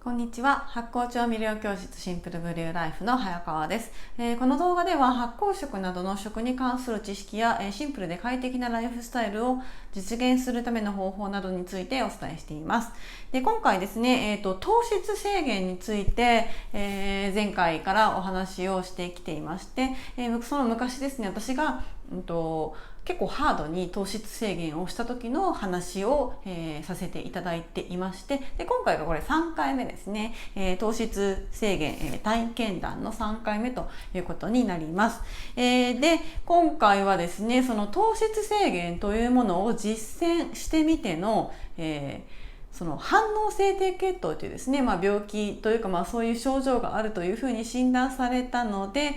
こんにちは。発酵調味料教室シンプルブリューライフの早川です。この動画では発酵食などの食に関する知識や、シンプルで快適なライフスタイルを実現するための方法などについてお伝えしています。で、今回ですね、糖質制限について、前回からお話をしてきていまして、その昔ですね、私が結構ハードに糖質制限をした時の話を、させていただいていまして、で今回がこれ3回目ですね、糖質制限、体験談の3回目ということになります。で今回はですね、その糖質制限というものを実践してみての、その反応性低血糖というですね、病気というか、そういう症状があるというふうに診断されたので、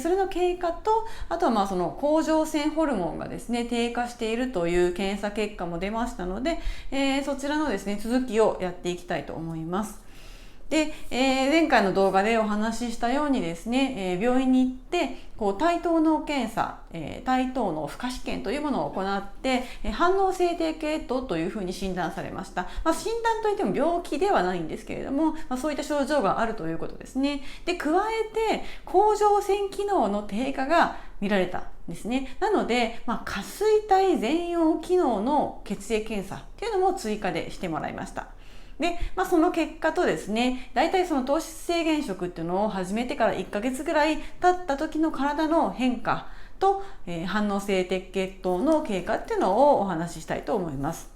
それの経過と、あとはその甲状腺ホルモンがですね低下しているという検査結果も出ましたので、そちらのですね続きをやっていきたいと思います。で、前回の動画でお話ししたようにですね、病院に行って対等脳検査、対等脳負荷試験というものを行って、反応性低血糖というふうに診断されました。診断といっても病気ではないんですけれども、そういった症状があるということですね。で、加えて甲状腺機能の低下が見られたんですね。なので、下垂体全葉機能の血液検査というのも追加でしてもらいました。で、その結果とですね、大体その糖質制限食っていうのを始めてから1ヶ月ぐらい経った時の体の変化と、反応性低血糖の経過っていうのをお話ししたいと思います。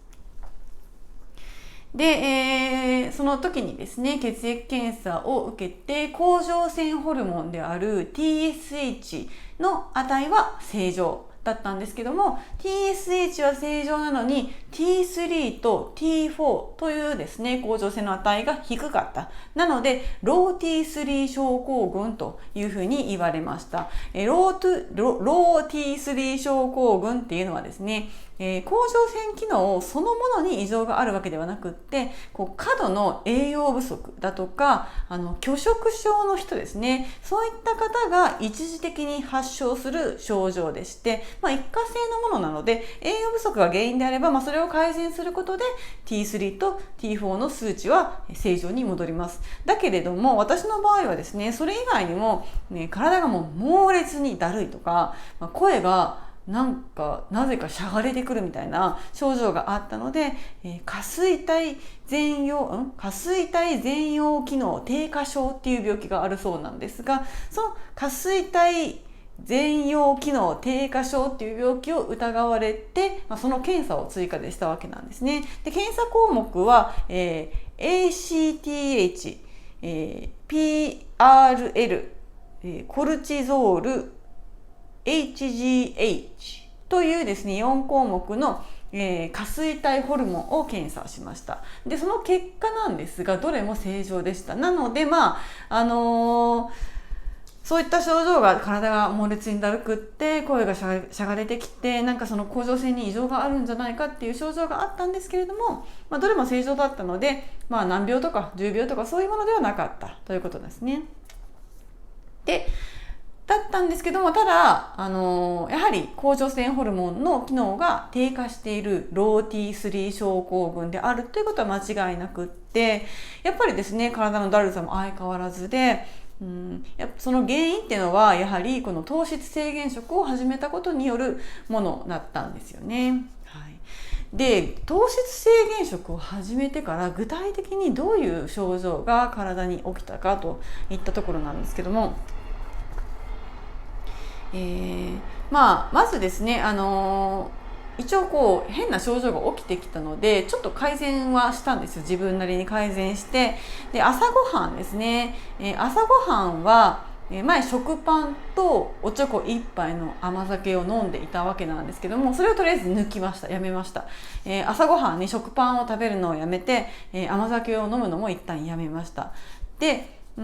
で、その時にですね、血液検査を受けて甲状腺ホルモンである TSH の値は正常だったんですけども、 TSH は正常なのに T3 と T4 というですね甲状腺の値が低かった。なのでロー T3 症候群というふうに言われました。ロー T3 症候群っていうのはですね、甲状腺機能そのものに異常があるわけではなくって、過度の栄養不足だとか拒食症の人ですね、そういった方が一時的に発症する症状でして、一過性のものなので栄養不足が原因であれば、それを改善することで T3 と T4 の数値は正常に戻ります。だけれども私の場合はですね、それ以外にも、体がもう猛烈にだるいとか、声がなぜかしゃがれてくるみたいな症状があったので、下垂体全葉機能低下症っていう病気があるそうなんですが、その下垂体全葉機能低下症っていう病気を疑われて、その検査を追加でしたわけなんですね。で、検査項目は、ACTH、PRL、コルチゾール、HGH というですね4項目の、下垂体ホルモンを検査しました。で、その結果なんですがどれも正常でした。なのでそういった症状が、体が猛烈にだるくって声がしゃがれてきて、その甲状腺に異常があるんじゃないかっていう症状があったんですけれども、どれも正常だったので、難病とか重病とかそういうものではなかったということですね。でだったんですけども、ただやはり甲状腺ホルモンの機能が低下しているロー T3 症候群であるということは間違いなくって、やっぱりですね体のだるさも相変わらずで、その原因っていうのはやはりこの糖質制限食を始めたことによるものだったんですよね。で、糖質制限食を始めてから具体的にどういう症状が体に起きたかといったところなんですけども、まずですね、一応変な症状が起きてきたのでちょっと改善はしたんですよ。自分なりに改善して、で朝ごはんですね、朝ごはんは前食パンとおちょこ1杯の甘酒を飲んでいたわけなんですけども、それをとりあえず抜きました。やめました。朝ごはんに食パンを食べるのをやめて、甘酒を飲むのも一旦やめました。でそ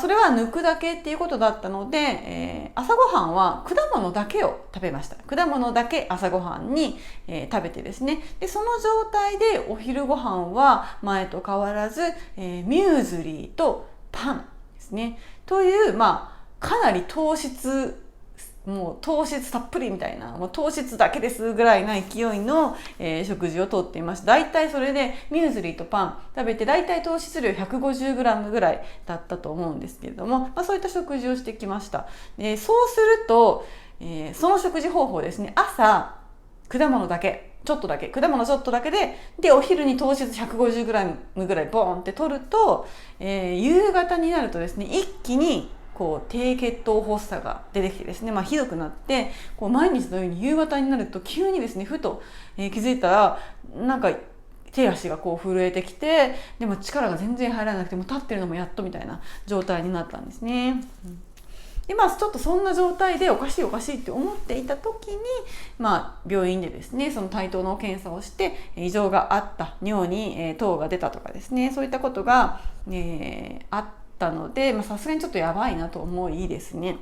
れは抜くだけっていうことだったので、朝ごはんは果物だけを食べました。果物だけ朝ごはんに、食べてですね、でその状態でお昼ごはんは前と変わらず、ミューズリーとパンですねという、かなり糖質もう糖質たっぷりみたいな、もう糖質だけですぐらいな勢いの、食事をとっていました。だいたいそれでミューズリーとパン食べてだいたい糖質量 150g ぐらいだったと思うんですけれども、そういった食事をしてきました。そうすると、その食事方法ですね、朝果物だけちょっとだけ果物ちょっとだけでお昼に糖質 150g ぐらいボーンって取ると、夕方になるとですね、一気に低血糖発作が出てきてですね、ひどくなって、毎日のように夕方になると急にですね、ふと、気づいたらなんか手足が震えてきて、でも力が全然入らなくて、もう立ってるのもやっとみたいな状態になったんですね。でちょっとそんな状態でおかしいって思っていた時に、病院でですね、その対等の検査をして異常があった、尿に糖が出たとかですね、そういったことが、あったので、さすがにちょっとやばいなと思いですね、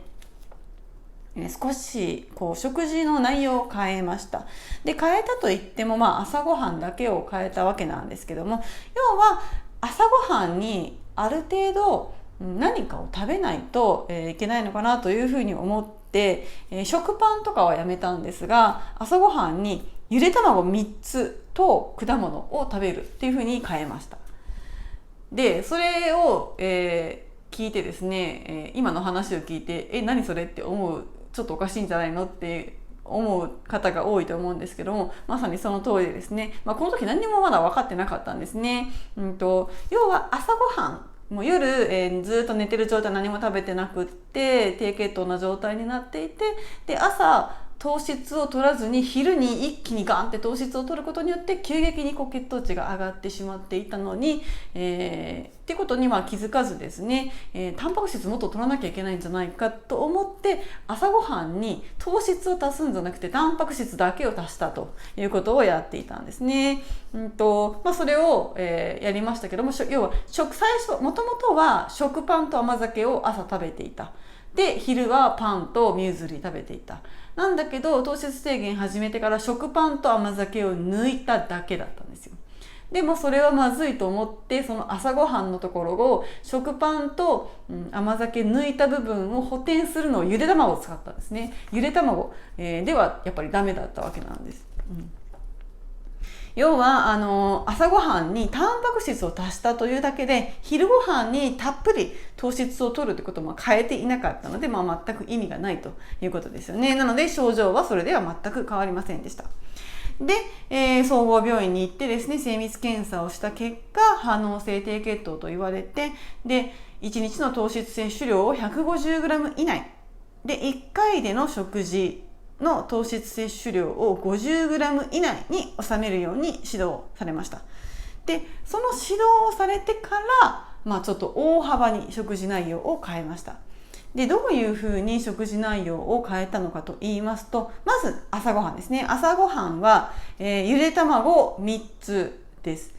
少し食事の内容を変えました。で、変えたといっても朝ごはんだけを変えたわけなんですけども、要は朝ごはんにある程度何かを食べないといけないのかなというふうに思って、食パンとかはやめたんですが、朝ごはんにゆで卵3つと果物を食べるっていうふうに変えました。でそれを、聞いてですね、今の話を聞いて何それって思う、ちょっとおかしいんじゃないのって思う方が多いと思うんですけども、まさにその通りですね。この時何にもまだ分かってなかったんですね。要は朝ごはん、もう夜、ずっと寝てる状態、何も食べてなくって低血糖な状態になっていて、で朝糖質を取らずに昼に一気にガンって糖質を取ることによって急激に血糖値が上がってしまっていたのに、ってことには気づかずですね、タンパク質もっと取らなきゃいけないんじゃないかと思って朝ごはんに糖質を足すんじゃなくてタンパク質だけを足したということをやっていたんですね。それを、やりましたけども、要は最初もともとは食パンと甘酒を朝食べていた。で昼はパンとミューズリー食べていた。なんだけど糖質制限始めてから食パンと甘酒を抜いただけだったんですよ。でもそれはまずいと思って、その朝ごはんのところを食パンと、甘酒抜いた部分を補填するのをゆで卵を使ったんですね。ゆで卵、ではやっぱりダメだったわけなんです。要は朝ごはんにタンパク質を足したというだけで昼ごはんにたっぷり糖質を取るということも変えていなかったので、全く意味がないということですよね。なので症状はそれでは全く変わりませんでした。で、総合病院に行ってですね、精密検査をした結果反応性低血糖と言われて、で1日の糖質摂取量を 150g 以内で1回での食事の糖質摂取量を 50g 以内に収めるように指導されました。でその指導をされてから、ちょっと大幅に食事内容を変えました。でどういうふうに食事内容を変えたのかと言いますと、まず朝ごはんですね。朝ごはんは、ゆで卵3つです。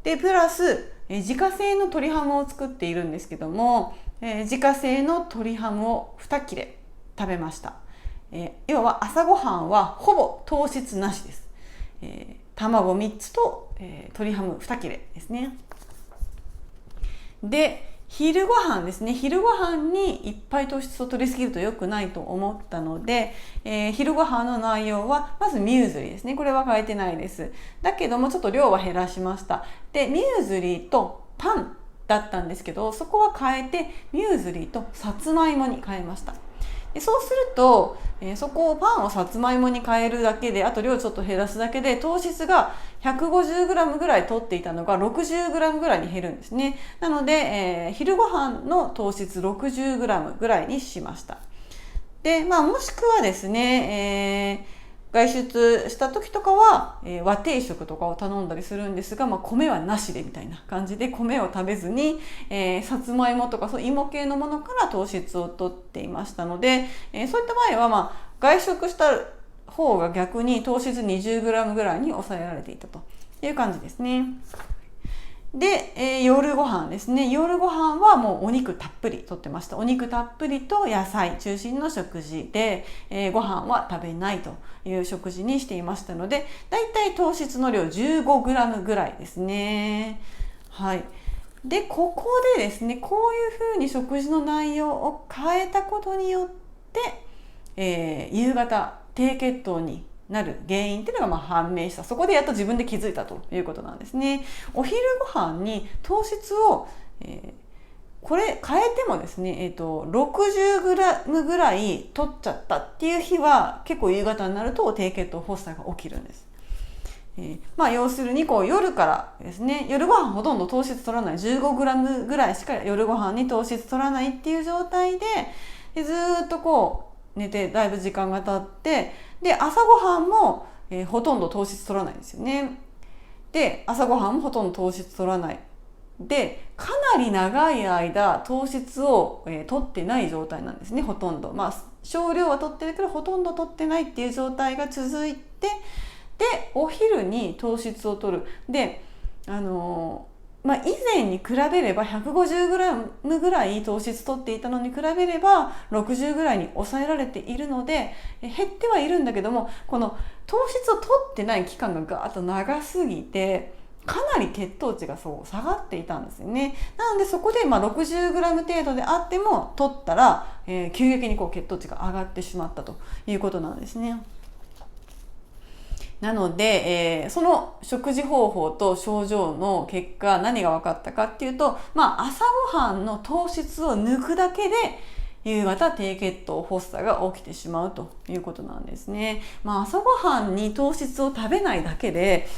でプラス自家製の鶏ハムを作っているんですけども、自家製の鶏ハムを2切れ食べました。要は朝ごはんはほぼ糖質なしです。卵3つと、鶏ハム2切れですね。で昼ごはんですね。昼ごはんにいっぱい糖質を取りすぎると良くないと思ったので、昼ごはんの内容はまずミューズリーですね。これは変えてないです。だけどもちょっと量は減らしました。でミューズリーとパンだったんですけど、そこは変えてミューズリーとさつまいもに変えました。でそうすると、そこをパンをさつまいもに変えるだけで、あと量ちょっと減らすだけで糖質が 150g ぐらい取っていたのが 60g ぐらいに減るんですね。なので、昼ごはんの糖質 60g ぐらいにしました。で、もしくはですね、外出した時とかは、和定食とかを頼んだりするんですが、米はなしでみたいな感じで米を食べずに、さつまいもとかそう芋系のものから糖質を取っていましたので、そういった場合は、外食した方が逆に糖質 20g ぐらいに抑えられていたという感じですね。で、夜ご飯ですね。夜ご飯はもうお肉たっぷりとってました。お肉たっぷりと野菜中心の食事で、ご飯は食べないという食事にしていましたので、だいたい糖質の量 15g ぐらいですね。はい。で、ここでですね、こういうふうに食事の内容を変えたことによって、夕方低血糖になる原因っていうのが判明した。そこでやっと自分で気づいたということなんですね。お昼ご飯に糖質を、これ変えてもですね、60g ぐらい取っちゃったっていう日は結構夕方になると低血糖発作が起きるんです。要するに夜からですね、夜ご飯ほとんど糖質取らない 15g ぐらいしか夜ご飯に糖質取らないっていう状態でずっと寝てだいぶ時間が経って、で朝ごはんも、ほとんど糖質取らないんですよね。で朝ごはんもほとんど糖質取らないで、かなり長い間糖質を、取ってない状態なんですね。ほとんど少量は取ってるけどほとんど取ってないっていう状態が続いて、でお昼に糖質を取る。で以前に比べれば 150g ぐらい糖質取っていたのに比べれば60ぐらいに抑えられているので減ってはいるんだけども、この糖質を取ってない期間がガーッと長すぎてかなり血糖値が下がっていたんですよね。なのでそこで60g 程度であっても取ったら、急激に血糖値が上がってしまったということなんですね。なので、その食事方法と症状の結果何が分かったかっていうと、朝ごはんの糖質を抜くだけで夕方低血糖発作が起きてしまうということなんですね。朝ごはんに糖質を食べないだけで、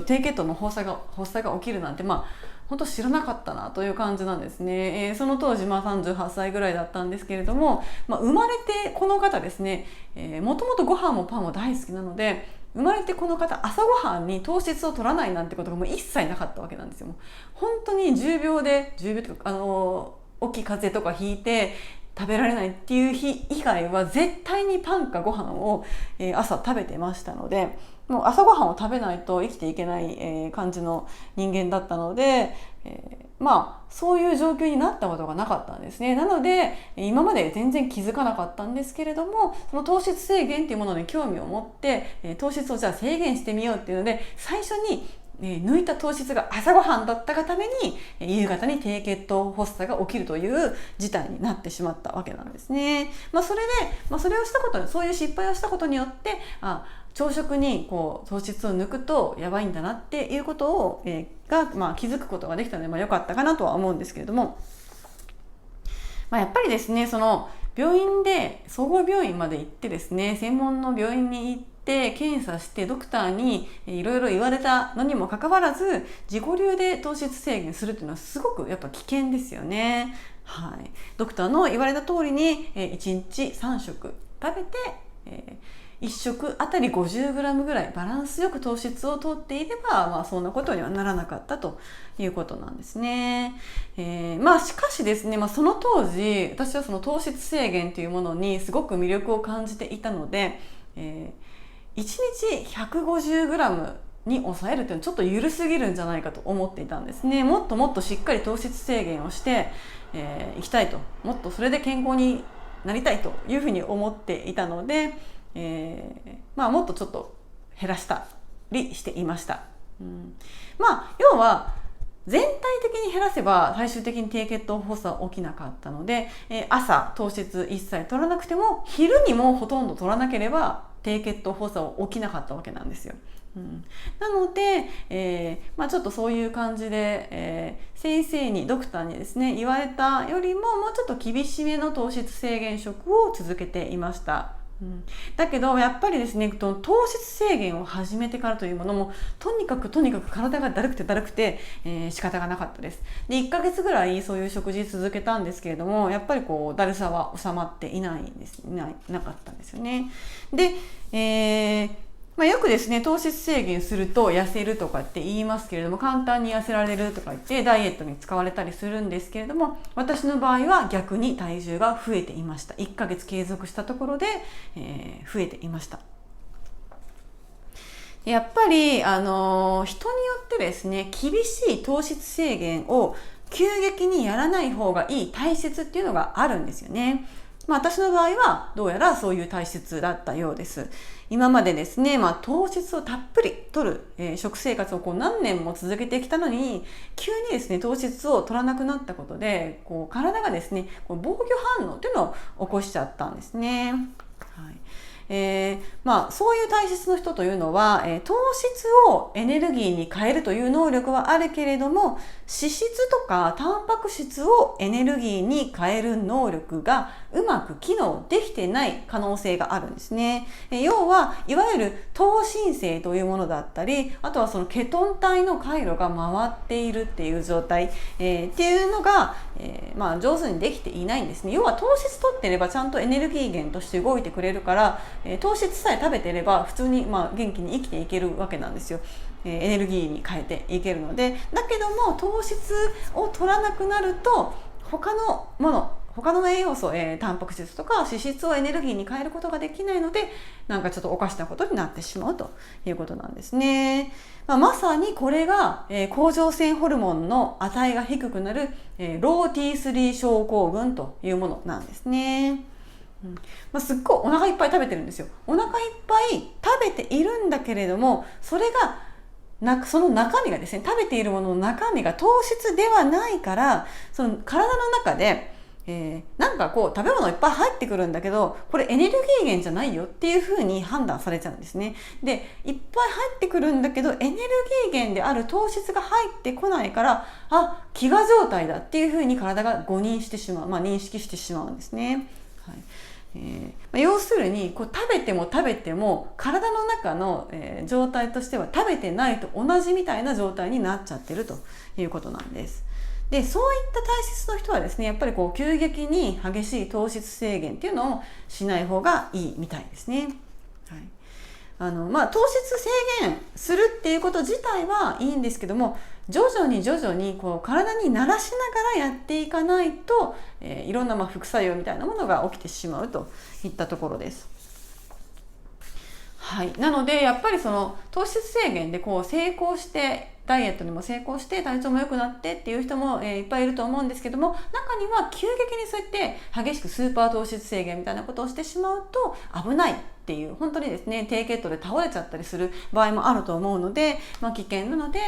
低血糖の発作が起きるなんて本当知らなかったなという感じなんですね。その当時38歳ぐらいだったんですけれども、生まれてこの方ですね、もともとご飯もパンも大好きなので、生まれてこの方朝ごはんに糖質を取らないなんてことがもう一切なかったわけなんですよ。本当に重病というか大きい風邪とかひいて食べられないっていう日以外は絶対にパンかご飯を朝食べてましたので、もう朝ごはんを食べないと生きていけない感じの人間だったので、そういう状況になったことがなかったんですね。なので今まで全然気づかなかったんですけれども、その糖質制限っていうものに興味を持って糖質をじゃあ制限してみようっていうので、最初に抜いた糖質が朝ごはんだったがために夕方に低血糖発作が起きるという事態になってしまったわけなんですね。それで、それをしたこと、そういう失敗をしたことによって朝食に糖質を抜くとやばいんだなっていうことを、気づくことができたので良かったかなとは思うんですけれども、やっぱりですね、その病院で総合病院まで行ってですね、専門の病院に行って検査してドクターにいろいろ言われたのにもかかわらず自己流で糖質制限するっていうのはすごくやっぱ危険ですよね。ドクターの言われた通りに1日3食食べて1食あたり 50g ぐらいバランスよく糖質を摂っていれば、そんなことにはならなかったということなんですね。しかしですね、その当時私はその糖質制限というものにすごく魅力を感じていたので、1日 150g に抑えるというのはちょっと緩すぎるんじゃないかと思っていたんですね。もっともっとしっかり糖質制限をしていきたいと、もっとそれで健康になりたいというふうに思っていたので、もっとちょっと減らしたりしていました。要は全体的に減らせば最終的に低血糖発作は起きなかったので、朝糖質一切取らなくても昼にもほとんど取らなければ低血糖発作は起きなかったわけなんですよ。なので、ちょっとそういう感じで、先生にドクターにですね言われたよりももうちょっと厳しめの糖質制限食を続けていました。だけどやっぱりですね、糖質制限を始めてからというものもとにかく体がだるくて、仕方がなかったです。で1ヶ月ぐらいそういう食事続けたんですけれども、やっぱりだるさは収まっていなかったんですよね。で、よくですね糖質制限すると痩せるとかって言いますけれども、簡単に痩せられるとか言ってダイエットに使われたりするんですけれども、私の場合は逆に体重が増えていました。1ヶ月継続したところで、増えていました。やっぱり、人によってですね厳しい糖質制限を急激にやらない方がいい体質っていうのがあるんですよね。私の場合はどうやらそういう体質だったようです。今までですね、糖質をたっぷり摂る、食生活を何年も続けてきたのに、急にですね糖質を摂らなくなったことで体がですね防御反応っていうのを起こしちゃったんですね。そういう体質の人というのは、糖質をエネルギーに変えるという能力はあるけれども、脂質とかタンパク質をエネルギーに変える能力がうまく機能できてない可能性があるんですね。要はいわゆる糖新生というものだったり、あとはそのケトン体の回路が回っているっていう状態、っていうのが、上手にできていないんですね。要は糖質取ってればちゃんとエネルギー源として動いてくれるから、糖質さえ食べてれば普通に元気に生きていけるわけなんですよ。エネルギーに変えていけるので、だけども糖質を取らなくなると他の栄養素、タンパク質とか脂質をエネルギーに変えることができないので、なんかちょっとおかしなことになってしまうということなんですね。まさにこれが、甲状腺ホルモンの値が低くなる、ロー T3 症候群というものなんですね。すっごいお腹いっぱい食べてるんですよ。お腹いっぱい食べているんだけれども、その中身がですね、食べているものの中身が糖質ではないから、その体の中で、食べ物いっぱい入ってくるんだけど、これエネルギー源じゃないよっていうふうに判断されちゃうんですね。で、いっぱい入ってくるんだけどエネルギー源である糖質が入ってこないから、飢餓状態だっていうふうに体が認識してしまうんですね。要するに食べても食べても体の中の、状態としては食べてないと同じみたいな状態になっちゃってるということなんです。で、そういった体質の人はですね、やっぱり急激に激しい糖質制限っていうのをしない方がいいみたいですね。糖質制限するっていうこと自体はいいんですけども、徐々に体に慣らしながらやっていかないと、いろんな副作用みたいなものが起きてしまうといったところです。なのでやっぱりその糖質制限で成功してダイエットにも成功して体調も良くなってっていう人も、いっぱいいると思うんですけども、中には急激にそうやって激しくスーパー糖質制限みたいなことをしてしまうと危ないっていう、本当にですね低血糖で倒れちゃったりする場合もあると思うので、危険なので、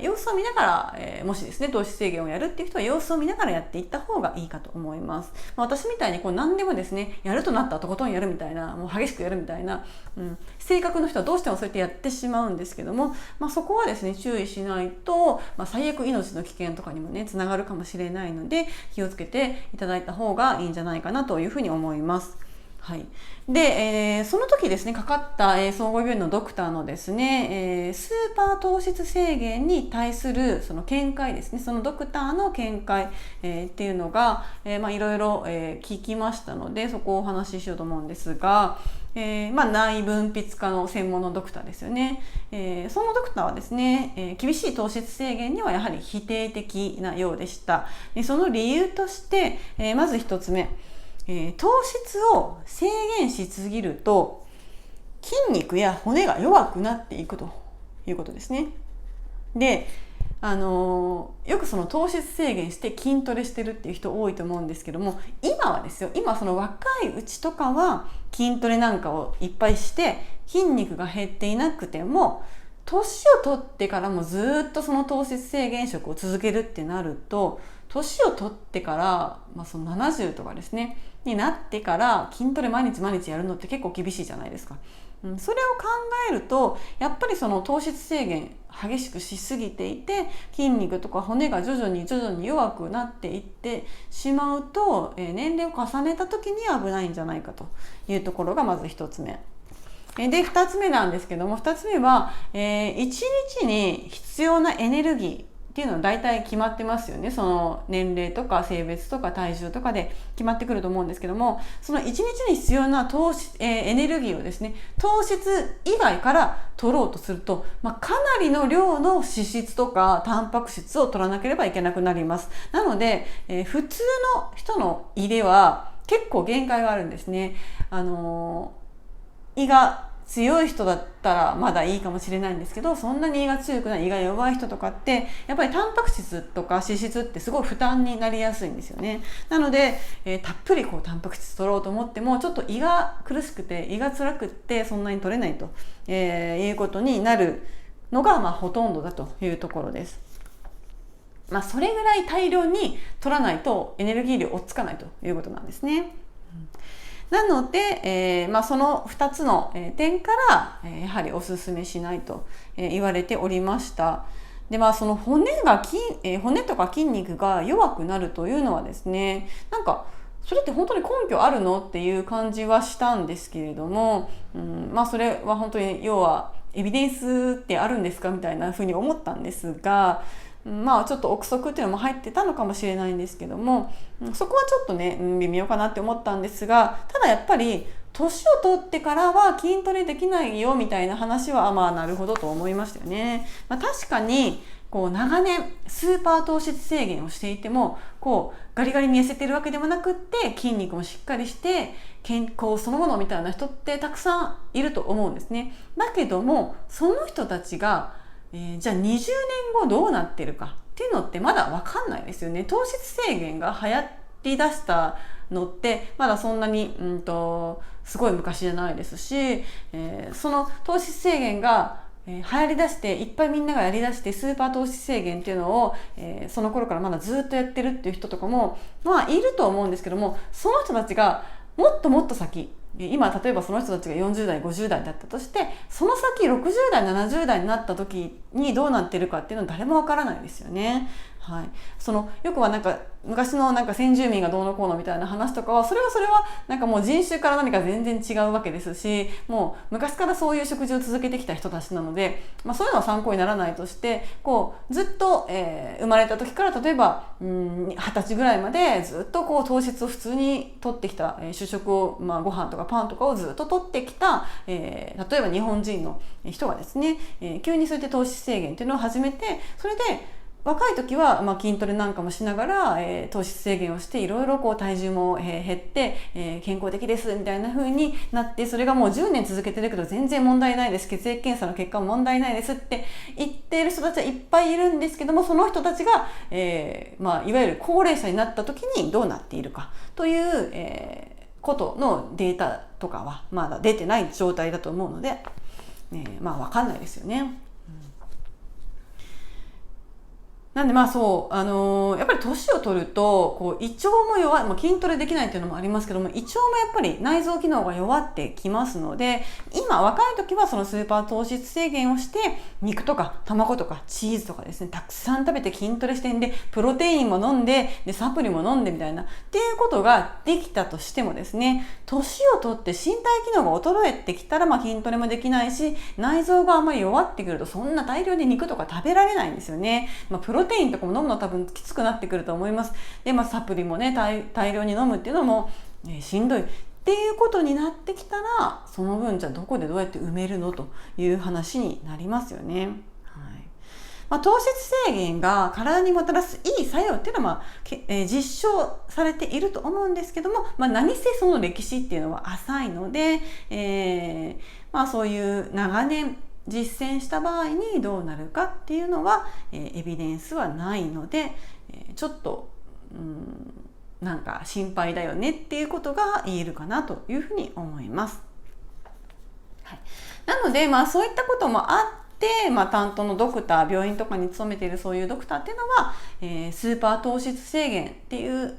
様子を見ながら、もしですね糖質制限をやるっていう人は様子を見ながらやっていった方がいいかと思います。私みたいに何でもですねやるとなったらとことんやるみたいな、もう激しくやるみたいな、性格の人はどうしてもそうやってやってしまうんですけども、そこはですね注意しないと、最悪命の危険とかにもねつながるかもしれないので、気をつけていただいた方がいいんじゃないかなというふうに思います。で、その時ですねかかった、総合病院のドクターのですね、スーパー糖質制限に対するその見解ですね、そのドクターの見解、っていうのが、いろいろ、聞きましたので、そこをお話ししようと思うんですが、内分泌科の専門のドクターですよね。そのドクターはですね、厳しい糖質制限にはやはり否定的なようでした。その理由として、まず一つ目、糖質を制限しすぎると筋肉や骨が弱くなっていくということですね。で、よくその糖質制限して筋トレしてるっていう人多いと思うんですけども、今その若いうちとかは筋トレなんかをいっぱいして筋肉が減っていなくても、年を取ってからもずっとその糖質制限食を続けるってなると、年を取ってから、その70とかですねになってから筋トレ毎日やるのって結構厳しいじゃないですか。それを考えるとやっぱりその糖質制限激しくしすぎていて、筋肉とか骨が徐々に弱くなっていってしまうと、年齢を重ねた時に危ないんじゃないかというところがまず一つ目で、二つ目なんですけども、二つ目は、一日に必要なエネルギーっていうのは大体決まってますよね。その年齢とか性別とか体重とかで決まってくると思うんですけども、その一日に必要なエネルギーをですね、糖質以外から取ろうとすると、かなりの量の脂質とかタンパク質を取らなければいけなくなります。なので、普通の人の胃では結構限界があるんですね。胃が強い人だったらまだいいかもしれないんですけど、そんなに胃が強くない、胃が弱い人とかってやっぱりタンパク質とか脂質ってすごい負担になりやすいんですよね。なので、たっぷりタンパク質取ろうと思ってもちょっと胃が苦しくて胃が辛くってそんなに取れないと、いうことになるのがほとんどだというところです。それぐらい大量に取らないとエネルギー量追っつかないということなんですね。なので、その2つの点からやはりおすすめしないと言われておりました。でその骨とか筋肉が弱くなるというのはですね、なんかそれって本当に根拠あるのっていう感じはしたんですけれども、それは本当に要はエビデンスってあるんですかみたいなふうに思ったんですが、ちょっと憶測っていうのも入ってたのかもしれないんですけども、そこはちょっとね、微妙かなって思ったんですが、ただやっぱり年を取ってからは筋トレできないよみたいな話はなるほどと思いましたよね。確かに長年スーパー糖質制限をしていてもガリガリに痩せてるわけでもなくって、筋肉もしっかりして健康そのものみたいな人ってたくさんいると思うんですね。だけどもその人たちが、じゃあ20年後どうなってるかっていうのってまだ分かんないですよね。糖質制限が流行りだしたのってまだそんなにすごい昔じゃないですし、その糖質制限が流行りだしていっぱいみんながやりだしてスーパー糖質制限っていうのを、その頃からまだずっとやってるっていう人とかもいると思うんですけども、その人たちがもっともっと先、今例えばその人たちが40代50代だったとして、その先60代70代になった時にどうなってるかっていうのは誰もわからないですよね。はい、よくは昔の先住民がどうのこうのみたいな話とかはそれはもう人種から何か全然違うわけですし、もう昔からそういう食事を続けてきた人たちなので、そういうのは参考にならないとして、ずっと、生まれた時から例えば20歳ぐらいまでずっと糖質を普通に摂ってきた、主食を、ご飯とかパンとかをずっと摂ってきた、例えば日本人の人がですね、急にそうやって糖質制限っていうのを始めて、それで若い時は筋トレなんかもしながら、糖質制限をしていろいろ体重も減って、健康的ですみたいな風になって、それがもう10年続けてるけど全然問題ないです、血液検査の結果も問題ないですって言っている人たちはいっぱいいるんですけども、その人たちが、いわゆる高齢者になった時にどうなっているかという、ことのデータとかはまだ出てない状態だと思うので、分かんないですよね。なんでやっぱり年を取ると胃腸も弱い、筋トレできないっていうのもありますけども、胃腸もやっぱり内臓機能が弱ってきますので、今若い時はそのスーパー糖質制限をして肉とか卵とかチーズとかですね、たくさん食べて筋トレしてんで、プロテインも飲んでサプリも飲んでみたいなっていうことができたとしてもですね、年を取って身体機能が衰えてきたら筋トレもできないし、内臓があんまり弱ってくるとそんな大量に肉とか食べられないんですよね。プロテインとかも飲むの多分きつくなってくると思います。で、サプリもね大量に飲むっていうのも、しんどいっていうことになってきたら、その分じゃあどこでどうやって埋めるのという話になりますよね。糖質制限が体にもたらすいい作用っていうのは、実証されていると思うんですけども、何せその歴史っていうのは浅いので、そういう長年実践した場合にどうなるかっていうのは、エビデンスはないので、ちょっと心配だよねっていうことが言えるかなというふうに思います。なのでそういったこともあって、担当のドクター、病院とかに勤めているそういうドクターっていうのは、スーパー糖質制限っていう、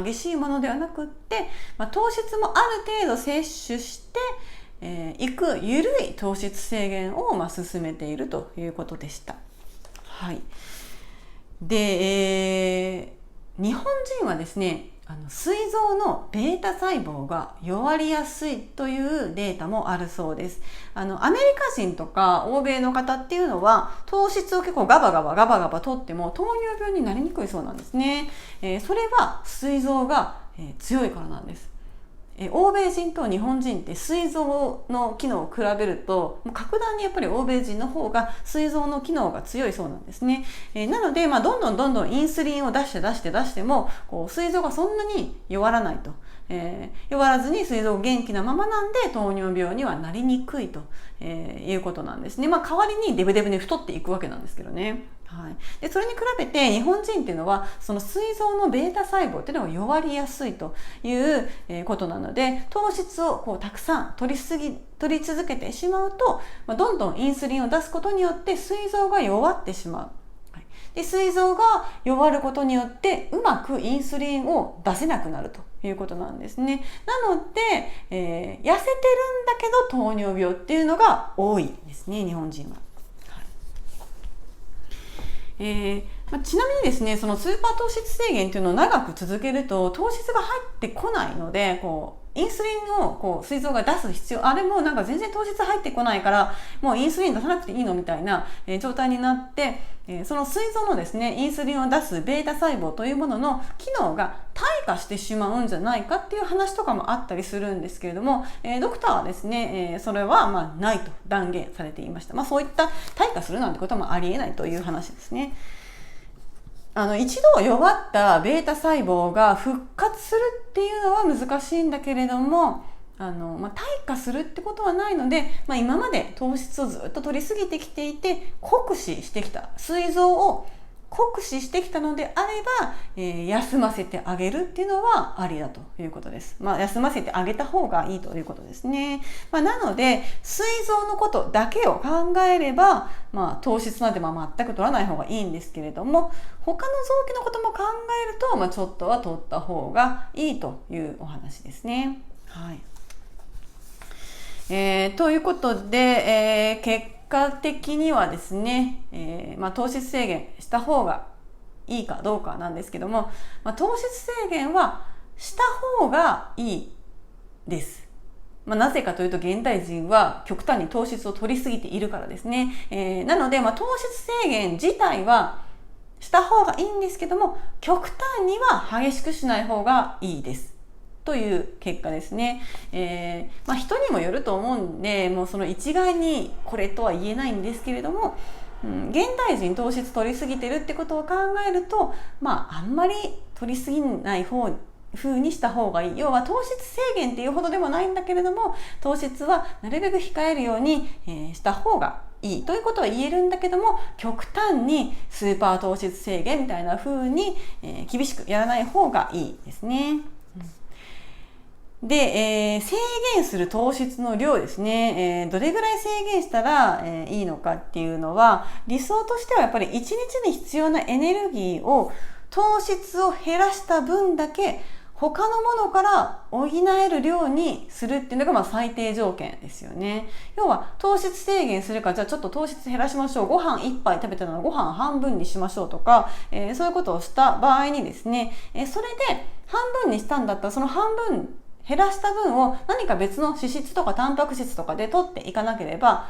激しいものではなくって、糖質もある程度摂取していく緩い糖質制限を進めているということでした。で、日本人はですね、膵臓のベータ細胞が弱りやすいというデータもあるそうです。アメリカ人とか欧米の方っていうのは糖質を結構ガバガバ取っても糖尿病になりにくいそうなんですね。それは膵臓が強いからなんです。欧米人と日本人って膵臓の機能を比べると格段にやっぱり欧米人の方が膵臓の機能が強いそうなんですね。なので、どんどんインスリンを出しても膵臓がそんなに弱らないと、弱らずに膵臓が元気なままなんで糖尿病にはなりにくいと、いうことなんですね。代わりにデブデブに太っていくわけなんですけどね。でそれに比べて日本人っていうのはその膵臓のベータ細胞っていうのが弱りやすいということなので、糖質をたくさん取り続けてしまうと、どんどんインスリンを出すことによって膵臓が弱ってしまう。で膵臓が弱ることによってうまくインスリンを出せなくなるということなんですね。なので、痩せてるんだけど糖尿病っていうのが多いですね、日本人は。ちなみにですね、そのスーパー糖質制限というのを長く続けると糖質が入ってこないので、インスリンを膵臓が出す必要、あれもなんか全然糖質入ってこないからもうインスリン出さなくていいのみたいな、状態になって、その膵臓のですねインスリンを出すベータ細胞というものの機能が退化してしまうんじゃないかっていう話とかもあったりするんですけれども、ドクターはですね、それはないと断言されていました。そういった退化するなんてこともありえないという話ですね。一度弱ったベータ細胞が復活するっていうのは難しいんだけれども、退化するってことはないので、今まで糖質をずっと取りすぎてきていて酷使してきた膵臓を酷使してきたのであれば、休ませてあげるっていうのはありだということです。休ませてあげた方がいいということですね。なので膵臓のことだけを考えれば、糖質なんて全く取らない方がいいんですけれども、他の臓器のことも考えると、ちょっとは取った方がいいというお話ですね。はい。ということで、結果的にはですね、糖質制限した方がいいかどうかなんですけども、糖質制限はした方がいいです。なぜかというと現代人は極端に糖質を取りすぎているからですね。なので、糖質制限自体はした方がいいんですけども、極端には激しくしない方がいいですという結果ですね。人にもよると思うんで、もうその一概にこれとは言えないんですけれども、現代人糖質取りすぎてるってことを考えると、あんまり取りすぎない風にした方がいい。要は糖質制限っていうほどでもないんだけれども、糖質はなるべく控えるように、した方がいいということは言えるんだけども、極端にスーパー糖質制限みたいな風に、厳しくやらない方がいいですね。で、制限する糖質の量ですね、どれぐらい制限したら、いいのかっていうのは、理想としてはやっぱり1日に必要なエネルギーを糖質を減らした分だけ他のものから補える量にするっていうのが最低条件ですよね。要は糖質制限するから、じゃあちょっと糖質減らしましょう、ご飯1杯食べたらご飯半分にしましょうとか、そういうことをした場合にですね、それで半分にしたんだったらその半分減らした分を何か別の脂質とかタンパク質とかで取っていかなければ、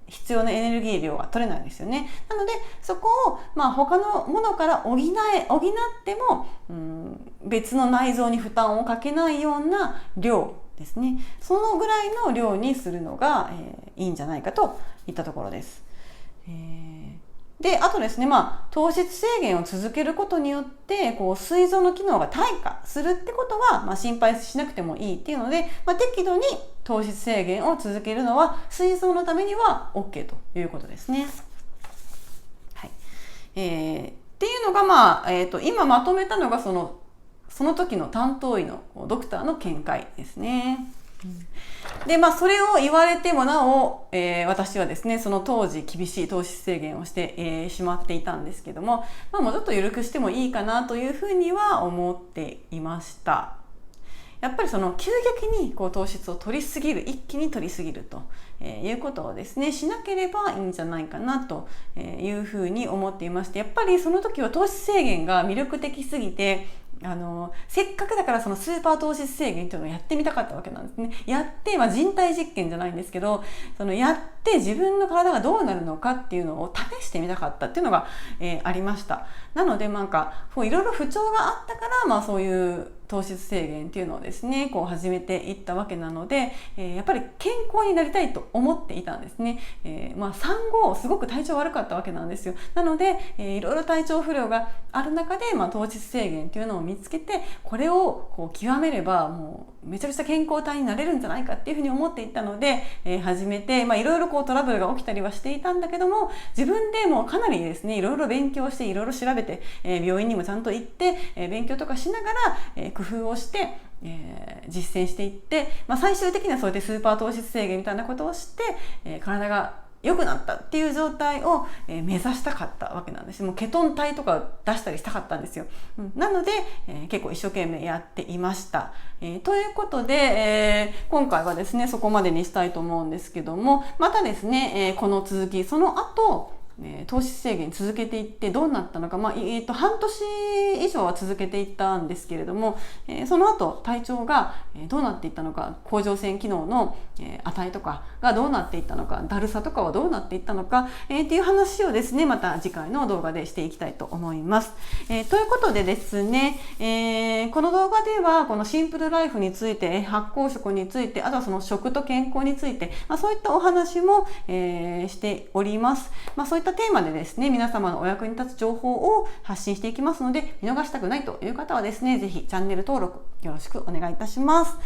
必要なエネルギー量が取れないんですよね。なのでそこを他のものから補っても、別の内臓に負担をかけないような量ですね。そのぐらいの量にするのが、いいんじゃないかといったところです。で、あとですね、糖質制限を続けることによって膵臓の機能が退化するってことは、心配しなくてもいいっていうので、適度に糖質制限を続けるのは膵臓のためには OK ということですね。はい。っていうのが、今まとめたのがその時の担当医のドクターの見解ですね。で、それを言われてもなお、私はですね、その当時厳しい糖質制限をして、しまっていたんですけども、もうちょっと緩くしてもいいかなというふうには思っていました。やっぱりその急激に糖質を取りすぎる、一気に取りすぎるということをですね、しなければいいんじゃないかなというふうに思っていまして、やっぱりその時は糖質制限が魅力的すぎて、せっかくだからそのスーパー糖質制限っていうのをやってみたかったわけなんですね。やって、人体実験じゃないんですけど、やって自分の体がどうなるのかっていうのを試してみたかったっていうのが、ありました。なのでいろいろ不調があったから、そういう糖質制限っていうのをですね、始めていったわけなので、やっぱり健康になりたいと思っていたんですね。産後すごく体調悪かったわけなんですよ。なので、いろいろ体調不良がある中で、糖質制限っていうのを見つけて、これを極めればもうめちゃくちゃ健康体になれるんじゃないかっていうふうに思っていたので、始めて、いろいろトラブルが起きたりはしていたんだけども、自分でもかなりですね、いろいろ勉強していろいろ調べて、病院にもちゃんと行って、勉強とかしながら、工夫をして、実践していって、最終的にはそうやってスーパー糖質制限みたいなことをして、体が良くなったっていう状態を、目指したかったわけなんです。もうケトン体とか出したりしたかったんですよ。なので、結構一生懸命やっていました。ということで、今回はですねそこまでにしたいと思うんですけども、またですね、この続きその後糖質制限続けていってどうなったのか、半年以上は続けていったんですけれども、その後体調がどうなっていったのか、甲状腺機能の値とかがどうなっていったのか、だるさとかはどうなっていったのか、っていう話をですねまた次回の動画でしていきたいと思います。ということでですね、この動画ではこのシンプルライフについて、発酵食について、あとはその食と健康について、そういったお話も、しております。そういったテーマでですね皆様のお役に立つ情報を発信していきますので、見逃したくないという方はですねぜひチャンネル登録よろしくお願いいたします。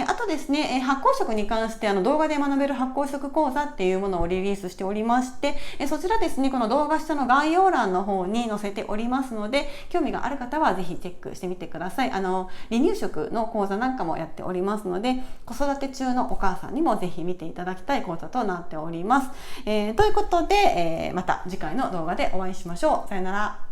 あとですね、発酵食に関して動画で学べる発酵食講座っていうものをリリースしておりまして、そちらですねこの動画下の概要欄の方に載せておりますので、興味がある方はぜひチェックしてみてください。離乳食の講座なんかもやっておりますので、子育て中のお母さんにもぜひ見ていただきたい講座となっております。ということで、また次回の動画でお会いしましょう。さよなら。